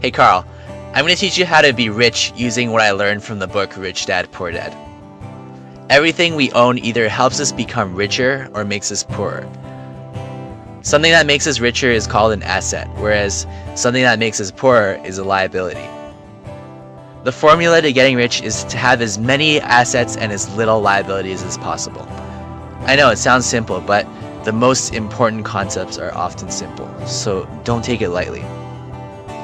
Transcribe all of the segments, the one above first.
Hey Carl, I'm going to teach you how to be rich using what I learned from the book Rich Dad Poor Dad. Everything we own either helps us become richer or makes us poorer. Something that makes us richer is called an asset, whereas something that makes us poorer is a liability. The formula to getting rich is to have as many assets and as little liabilities as possible. I know it sounds simple, but the most important concepts are often simple, so don't take it lightly.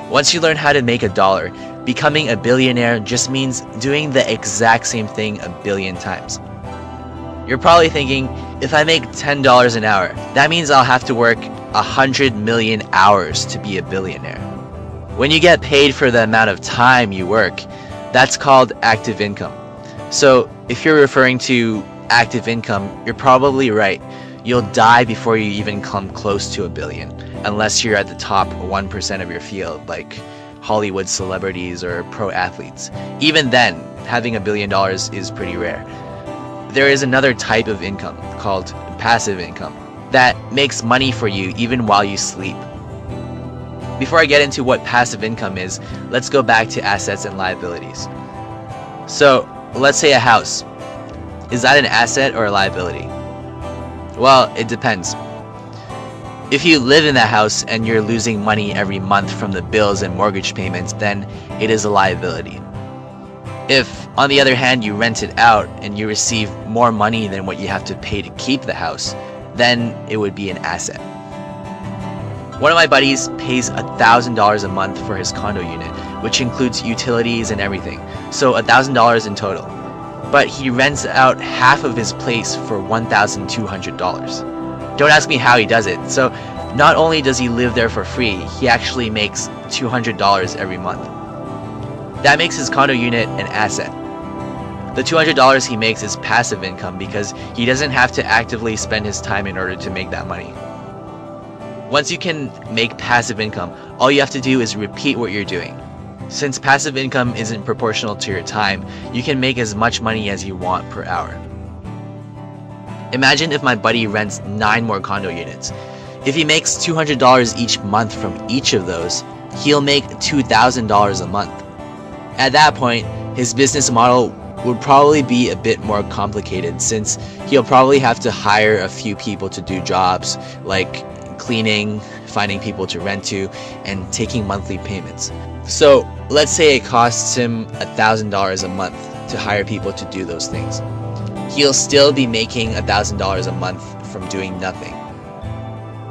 Once you learn how to make $1, becoming a billionaire just means doing the exact same thing a billion times. You're probably thinking, if I make $10 an hour, that means I'll have to work 100 million hours to be a billionaire. When you get paid for the amount of time you work, that's called active income. So if you're referring to active income, you're probably right. You'll die before you even come close to a billion, unless you're at the top 1% of your field, like Hollywood celebrities or pro athletes. Even then, having $1 billion is pretty rare. There is another type of income called passive income that makes money for you even while you sleep. Before I get into what passive income is, let's go back to assets and liabilities. So, let's say a house. Is that an asset or a liability? Well, it depends. If you live in that house and you're losing money every month from the bills and mortgage payments, then it is a liability. If, on the other hand, you rent it out and you receive more money than what you have to pay to keep the house, then it would be an asset. One of my buddies pays $1,000 a month for his condo unit, which includes utilities and everything, so $1,000 in total. But he rents out half of his place for $1,200. Don't ask me how he does it. So not only does he live there for free, he actually makes $200 every month. That makes his condo unit an asset. The $200 he makes is passive income because he doesn't have to actively spend his time in order to make that money. Once you can make passive income, all you have to do is repeat what you're doing. Since passive income isn't proportional to your time, you can make as much money as you want per hour. Imagine if my buddy rents 9 more condo units. If he makes $200 each month from each of those, he'll make $2,000 a month. At that point, his business model would probably be a bit more complicated since he'll probably have to hire a few people to do jobs like cleaning, finding people to rent to, and taking monthly payments. So let's say it costs him $1,000 a month to hire people to do those things. He'll still be making $1,000 a month from doing nothing.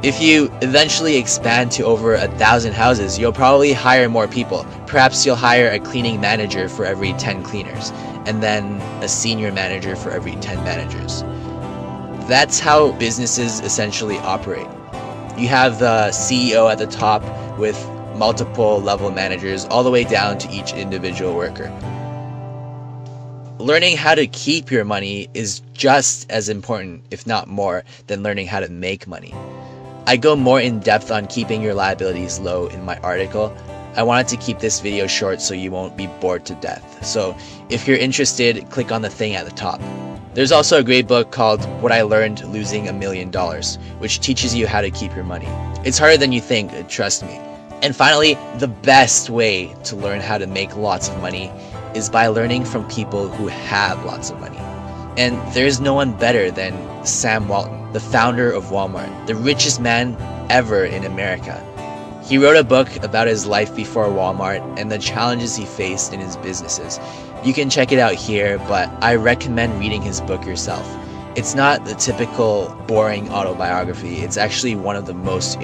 If you eventually expand to over 1,000 houses, you'll probably hire more people. Perhaps you'll hire a cleaning manager for every 10 cleaners, and then a senior manager for every 10 managers. That's how businesses essentially operate. You have the CEO at the top with multiple level managers all the way down to each individual worker. Learning how to keep your money is just as important, if not more, than learning how to make money. I go more in depth on keeping your liabilities low in my article. I wanted to keep this video short so you won't be bored to death. So if you're interested, click on the thing at the top. There's also a great book called What I Learned Losing $1 Million, which teaches you how to keep your money. It's harder than you think, trust me. And finally, the best way to learn how to make lots of money is by learning from people who have lots of money. And there's no one better than Sam Walton, the founder of Walmart, the richest man ever in America. He wrote a book about his life before Walmart and the challenges he faced in his businesses. You can check it out here, but I recommend reading his book yourself. It's not the typical boring autobiography. It's actually one of the most